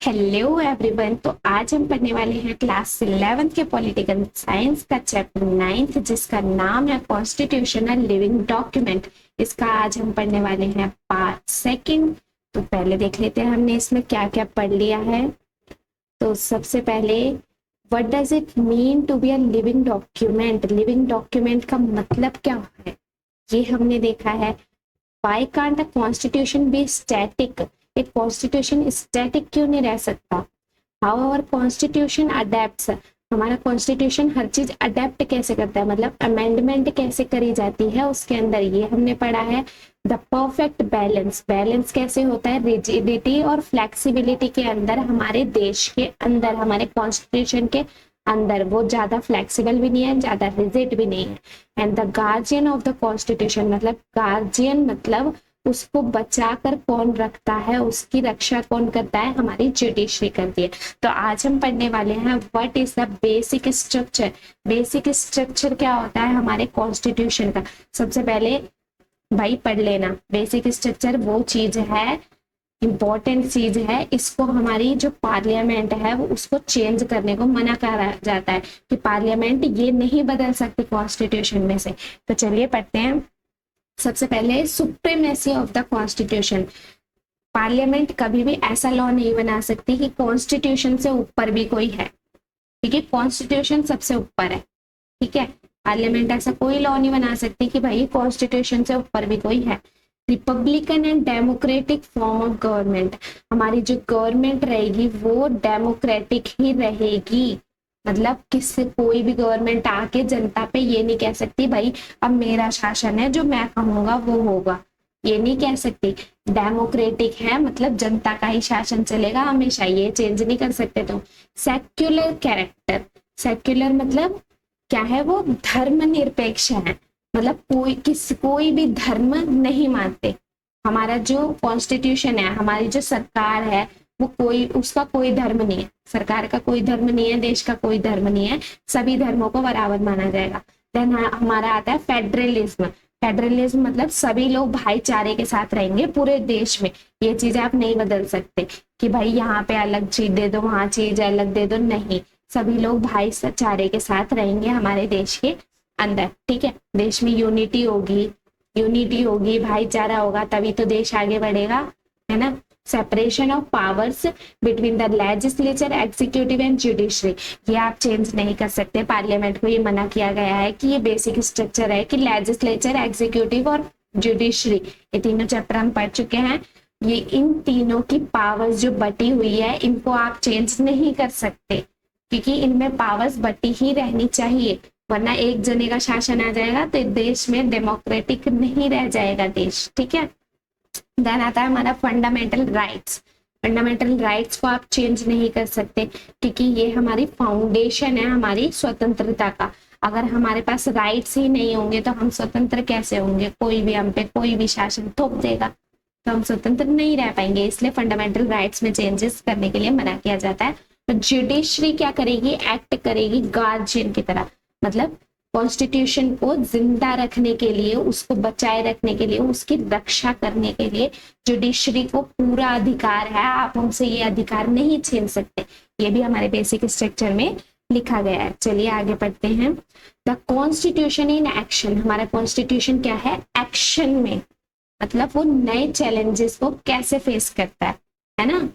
Hello everyone. तो आज हम पढ़ने वाले हैं क्लास 11th के पॉलिटिकल साइंस का चैप्टर 9th, जिसका नाम है कॉन्स्टिट्यूशनल लिविंग डॉक्यूमेंट। इसका आज हम पढ़ने वाले हैं पार्ट सेकंड। तो पहले देख लेते हैं हमने इसमें क्या क्या पढ़ लिया है। तो सबसे पहले what does it mean to be a living document. Living document का मतलब क्या है ये हमने देखा है। Why can't a constitution be static. एक कॉन्स्टिट्यूशन स्टैटिक क्यों नहीं रह सकता। How our constitution adapts. हमारा कॉन्स्टिट्यूशन हर चीज अडेप्ट कैसे करता है, मतलब अमेंडमेंट कैसे करी जाती है उसके अंदर, ये हमने पढ़ा है। द परफेक्ट बैलेंस, बैलेंस कैसे होता है रिजिडिटी और फ्लेक्सिबिलिटी के अंदर, हमारे देश के अंदर, हमारे कॉन्स्टिट्यूशन के अंदर। वो ज्यादा फ्लेक्सिबल भी नहीं है, ज्यादा रिजिड भी नहीं है। And the guardian of the constitution, मतलब गार्जियन मतलब उसको बचाकर कौन रखता है, उसकी रक्षा कौन करता है, हमारी जुडिशरी करती है। तो आज हम पढ़ने वाले हैं what is the basic structure. Basic structure क्या होता है हमारे कॉन्स्टिट्यूशन का। सबसे पहले भाई पढ़ लेना, बेसिक स्ट्रक्चर वो चीज है, इंपॉर्टेंट चीज है। इसको हमारी जो पार्लियामेंट है वो उसको चेंज करने को मना करा जाता है कि पार्लियामेंट ये नहीं बदल सकती कॉन्स्टिट्यूशन में से। तो चलिए पढ़ते हैं। सबसे पहले supremacy of the constitution. Parliament कभी भी ऐसा लॉ नहीं बना सकती कि कॉन्स्टिट्यूशन से ऊपर भी कोई है। ठीक है, कॉन्स्टिट्यूशन सबसे ऊपर है। ठीक है, पार्लियामेंट ऐसा कोई लॉ नहीं बना सकती कि भाई कॉन्स्टिट्यूशन से ऊपर भी कोई है। Republican and democratic form of government. हमारी जो गवर्नमेंट रहेगी वो डेमोक्रेटिक ही रहेगी। मतलब किससे कोई भी गवर्नमेंट आके जनता पे ये नहीं कह सकती भाई अब मेरा शासन है, जो मैं कहूंगा वो होगा, ये नहीं कह सकती। डेमोक्रेटिक है मतलब जनता का ही शासन चलेगा हमेशा, ये चेंज नहीं कर सकते। तो सेक्युलर कैरेक्टर, सेक्युलर मतलब क्या है, वो धर्मनिरपेक्ष है, मतलब कोई भी धर्म नहीं मानते। हमारा जो कॉन्स्टिट्यूशन है, हमारी जो सरकार है वो उसका कोई धर्म नहीं है, सरकार का कोई धर्म नहीं है, देश का कोई धर्म नहीं है, सभी धर्मों को बराबर माना जाएगा। देन हमारा आता है फेडरलिज्म। फेडरलिज्म मतलब सभी लोग भाईचारे के साथ रहेंगे पूरे देश में। ये चीज आप नहीं बदल सकते कि भाई यहाँ पे अलग चीज दे दो, वहां चीज अलग दे दो, नहीं, सभी लोग भाईचारे के साथ रहेंगे हमारे देश के अंदर। ठीक है, देश में यूनिटी होगी, भाईचारा होगा, तभी तो देश आगे बढ़ेगा, है ना। Separation of powers between the legislature, executive and judiciary, ये आप चेंज नहीं कर सकते। पार्लियामेंट को ये मना किया गया है कि ये बेसिक स्ट्रक्चर है कि लेजिस्लेचर, एग्जीक्यूटिव और जुडिशरी, ये तीनों चैप्टर हम पढ़ चुके हैं। ये इन तीनों की पावर्स जो बटी हुई है इनको आप चेंज नहीं कर सकते, क्योंकि इनमें पावर्स बटी ही रहनी चाहिए, वरना एक जने का शासन आ जाएगा तो देश में डेमोक्रेटिक नहीं रह जाएगा देश। ठीक है, देन आता है हमारा फंडामेंटल राइट्स। फंडामेंटल राइट्स को आप चेंज नहीं कर सकते क्योंकि ये हमारी फाउंडेशन है हमारी स्वतंत्रता का। अगर हमारे पास राइट्स ही नहीं होंगे तो हम स्वतंत्र कैसे होंगे, कोई भी हम पे कोई भी शासन थोप देगा तो हम स्वतंत्र नहीं रह पाएंगे। इसलिए फंडामेंटल राइट्स में चेंजेस करने के लिए मना किया जाता है। तो जुडिशरी क्या करेगी, एक्ट करेगी गार्जियन की तरह, मतलब कॉन्स्टिट्यूशन को जिंदा रखने के लिए, उसको बचाए रखने के लिए, उसकी रक्षा करने के लिए जुडिशरी को पूरा अधिकार है। आप हमसे ये अधिकार नहीं छीन सकते, ये भी हमारे बेसिक स्ट्रक्चर में लिखा गया है। चलिए आगे पढ़ते हैं। The constitution in action. हमारा कॉन्स्टिट्यूशन क्या है, एक्शन में, मतलब वो नए चैलेंजेस को कैसे फेस करता है ना।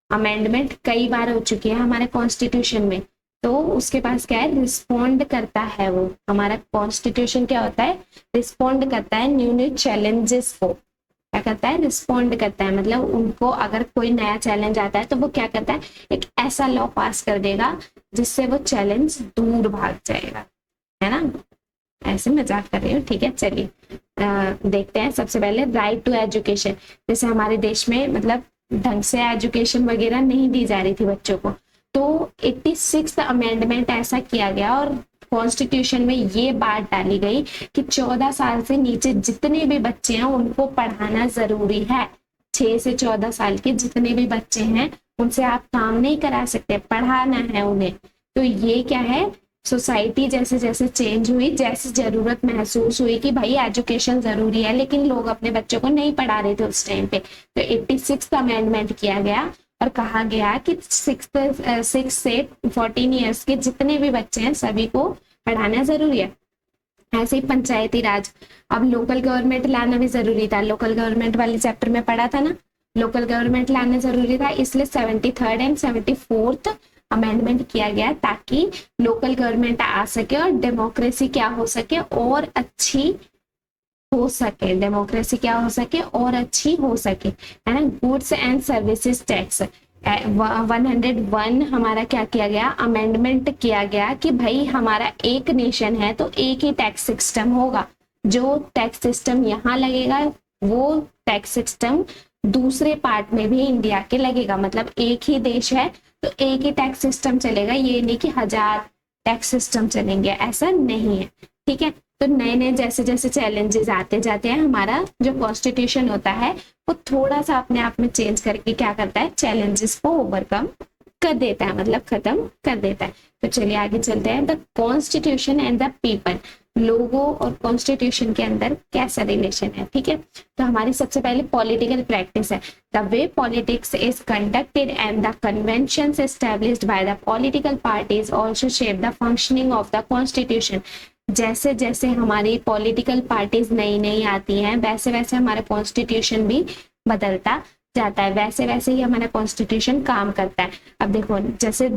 अमेंडमेंट कई बार हो चुकी है हमारे कॉन्स्टिट्यूशन में, तो उसके पास क्या है, रिस्पॉन्ड करता है वो। हमारा कॉन्स्टिट्यूशन क्या होता है, रिस्पॉन्ड करता है न्यू चैलेंजेस को। क्या करता है, रिस्पॉन्ड करता है, मतलब उनको अगर कोई नया चैलेंज आता है तो वो क्या करता है, एक ऐसा लॉ पास कर देगा जिससे वो चैलेंज दूर भाग जाएगा, है ना। ऐसे मजाक कर रही हूँ, ठीक है। चलिए देखते हैं। सबसे पहले राइट टू एजुकेशन। जैसे हमारे देश में मतलब ढंग से एजुकेशन वगैरह नहीं दी जा रही थी बच्चों को, तो 86th अमेंडमेंट ऐसा किया गया और कॉन्स्टिट्यूशन में ये बात डाली गई कि 14 साल से नीचे जितने भी बच्चे हैं उनको पढ़ाना जरूरी है। 6 से 14 साल के जितने भी बच्चे हैं उनसे आप काम नहीं करा सकते, पढ़ाना है उन्हें। तो ये क्या है, सोसाइटी जैसे जैसे चेंज हुई, जैसे जरूरत महसूस हुई कि भाई एजुकेशन जरूरी है, लेकिन लोग अपने बच्चों को नहीं पढ़ा रहे थे उस टाइम पे, तो 86th अमेंडमेंट किया गया और कहा गया कि 6 से 14 ईयर्स के जितने भी बच्चे हैं सभी को पढ़ाना जरूरी है। ऐसे ही पंचायती राज, अब लोकल गवर्नमेंट लाना भी जरूरी था, लोकल गवर्नमेंट वाले चैप्टर में पढ़ा था ना, लोकल गवर्नमेंट लाना जरूरी था, इसलिए 73rd एंड 74th अमेंडमेंट किया गया ताकि लोकल गवर्नमेंट आ सके और डेमोक्रेसी क्या हो सके और अच्छी हो सके, डेमोक्रेसी क्या हो सके और अच्छी हो सके, है ना। गुड्स एंड सर्विसेज टैक्स 101 हमारा क्या किया गया, अमेंडमेंट किया गया कि भाई हमारा एक नेशन है तो एक ही टैक्स सिस्टम होगा, जो टैक्स सिस्टम यहाँ लगेगा वो टैक्स सिस्टम दूसरे पार्ट में भी इंडिया के लगेगा, मतलब एक ही देश है तो एक ही टैक्स सिस्टम चलेगा, ये नहीं कि 1000 टैक्स सिस्टम चलेंगे, ऐसा नहीं है, ठीक है। तो नए नए जैसे जैसे चैलेंजेस आते जाते हैं, हमारा जो कॉन्स्टिट्यूशन होता है वो थोड़ा सा अपने आप में चेंज करके क्या करता है, चैलेंजेस को ओवरकम कर देता है, मतलब खत्म कर देता है। तो चलिए आगे चलते हैं। The constitution and the people, लोगों और कॉन्स्टिट्यूशन के अंदर कैसा रिलेशन है, ठीक है। तो हमारी सबसे पहले पॉलिटिकल प्रैक्टिस है, the way politics is conducted and the conventions established by the political parties also shape the functioning of the constitution. जैसे जैसे हमारी पॉलिटिकल पार्टीज नई नई आती हैं वैसे वैसे हमारा कॉन्स्टिट्यूशन भी बदलता जाता है, वैसे वैसे ही हमारा कॉन्स्टिट्यूशन काम करता है। अब देखो जैसे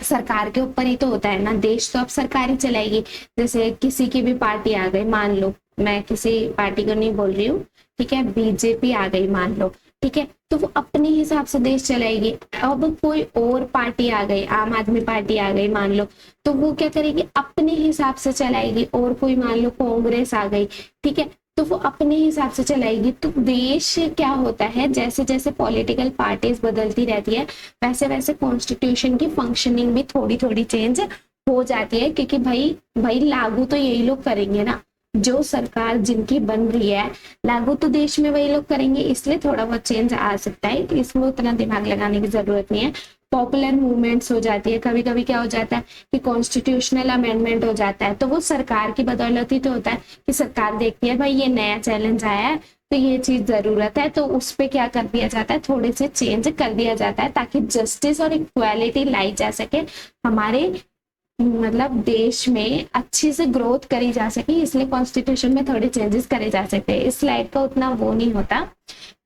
सरकार के ऊपर ही तो होता है ना, देश तो अब सरकार ही चलाएगी। जैसे किसी की भी पार्टी आ गई, मान लो मैं किसी पार्टी को नहीं बोल रही हूँ, ठीक है, बीजेपी आ गई मान लो, ठीक है, तो वो अपने हिसाब से देश चलाएगी। अब कोई और पार्टी आ गई, आम आदमी पार्टी आ गई मान लो, तो वो क्या करेगी, अपने हिसाब से चलाएगी। और कोई मान लो कांग्रेस आ गई, ठीक है, तो वो अपने हिसाब से चलाएगी। तो देश क्या होता है, जैसे जैसे पॉलिटिकल पार्टीज बदलती रहती है वैसे वैसे कॉन्स्टिट्यूशन की फंक्शनिंग भी थोड़ी थोड़ी चेंज हो जाती है, क्योंकि भाई लागू तो यही लोग करेंगे ना, जो सरकार जिनकी बन रही है लागू तो देश में वही लोग करेंगे, इसलिए थोड़ा बहुत चेंज आ सकता है, इसमें उतना दिमाग लगाने की जरूरत नहीं है। पॉपुलर मूवमेंट्स हो जाती है, कभी कभी क्या हो जाता है कि कॉन्स्टिट्यूशनल अमेंडमेंट हो जाता है, तो वो सरकार की बदौलत ही तो होता है कि सरकार देखती है भाई ये नया चैलेंज आया है तो ये चीज जरूरत है, तो उस पर क्या कर दिया जाता है, थोड़े से चेंज कर दिया जाता है ताकि जस्टिस और इक्वालिटी लाई जा सके, हमारे मतलब देश में अच्छी से ग्रोथ करी जा सके, इसलिए कॉन्स्टिट्यूशन में थोड़े चेंजेस करे जा सकते हैं। इस स्लाइड का उतना वो नहीं होता।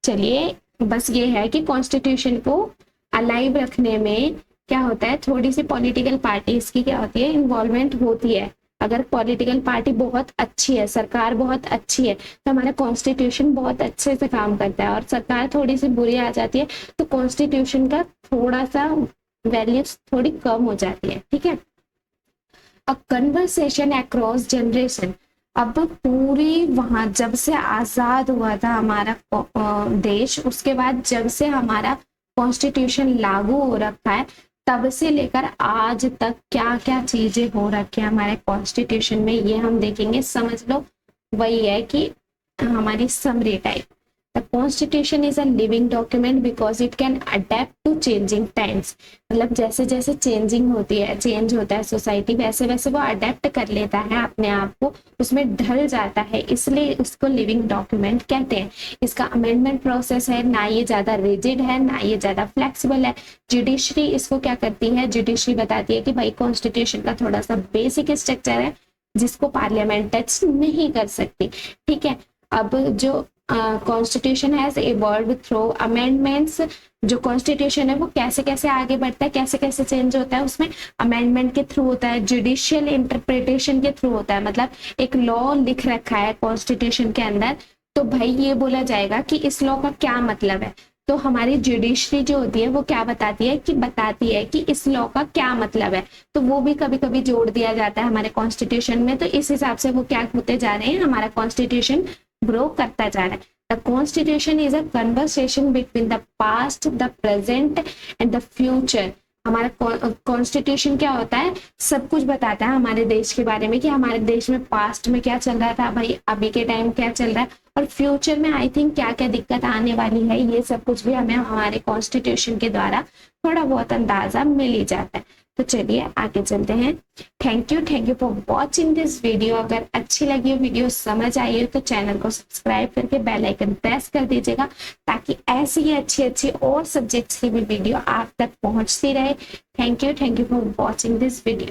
चलिए बस ये है कि कॉन्स्टिट्यूशन को अलाइव रखने में क्या होता है, थोड़ी सी पॉलिटिकल पार्टीज की क्या होती है, इन्वॉल्वमेंट होती है। अगर पॉलिटिकल पार्टी बहुत अच्छी है, सरकार बहुत अच्छी है, तो हमारा कॉन्स्टिट्यूशन बहुत अच्छे से काम करता है, और सरकार थोड़ी सी बुरी आ जाती है तो कॉन्स्टिट्यूशन का थोड़ा सा वैल्यू थोड़ी कम हो जाती है, ठीक है। अ कन्वर्सेशन अक्रॉस जनरेशन, अब पूरी वहां जब से आजाद हुआ था हमारा देश, उसके बाद जब से हमारा कॉन्स्टिट्यूशन लागू हो रखा है तब से लेकर आज तक क्या क्या चीजें हो रखी है हमारे कॉन्स्टिट्यूशन में, ये हम देखेंगे। समझ लो वही है कि हमारी summary type. The constitution is a living document because it can adapt to changing times, मतलब जैसे जैसे चेंजिंग होती है, चेंज होता है सोसाइटी, वैसे वैसे वो अडेप्ट कर लेता है अपने आप को, उसमें ढल जाता है, इसलिए उसको लिविंग डॉक्यूमेंट कहते हैं। इसका अमेंडमेंट प्रोसेस है ना, ये ज्यादा रिजिड है ना ये ज्यादा फ्लेक्सिबल है। जुडिशरी इसको क्या करती है, जुडिशरी बताती है कि भाई कॉन्स्टिट्यूशन का थोड़ा सा बेसिक स्ट्रक्चर है जिसको पार्लियामेंट टच नहीं कर सकती, ठीक है। अब जो constitution has evolved through amendments, जो कॉन्स्टिट्यूशन है वो कैसे कैसे आगे बढ़ता है, कैसे कैसे चेंज होता है, उसमें अमेंडमेंट के थ्रू होता है, जुडिशियल इंटरप्रिटेशन के थ्रू होता है। मतलब एक लॉ लिख रखा है कॉन्स्टिट्यूशन के अंदर, तो भाई ये बोला जाएगा कि इस लॉ का क्या मतलब है, तो हमारी जुडिशरी जो होती है वो क्या बताती है कि इस लॉ का क्या मतलब है, तो वो भी कभी कभी जोड़ दिया जाता है हमारे कॉन्स्टिट्यूशन में। तो इस हिसाब से वो क्या होते जा रहे हैं, हमारा कॉन्स्टिट्यूशन ग्रो करता जा रहा है। The constitution is a conversation between the past, the present and the future. हमारा कॉन्स्टिट्यूशन क्या होता है, सब कुछ बताता है हमारे देश के बारे में कि हमारे देश में पास्ट में क्या चल रहा था, भाई अभी के टाइम क्या चल रहा है, और फ्यूचर में आई थिंक क्या क्या दिक्कत आने वाली है, ये सब कुछ भी हमें हमारे कॉन्स्टिट्यूशन के द्वारा थोड़ा बहुत अंदाजा मिल ही जाता है। तो चलिए आगे चलते हैं। Thank you for watching this video. अगर अच्छी लगी हो वीडियो, समझ आई हो, तो चैनल को सब्सक्राइब करके बेल आइकन प्रेस कर दीजिएगा ताकि ऐसी ही अच्छी और सब्जेक्ट्स की भी वीडियो आप तक पहुंचती रहे। Thank you for watching this video.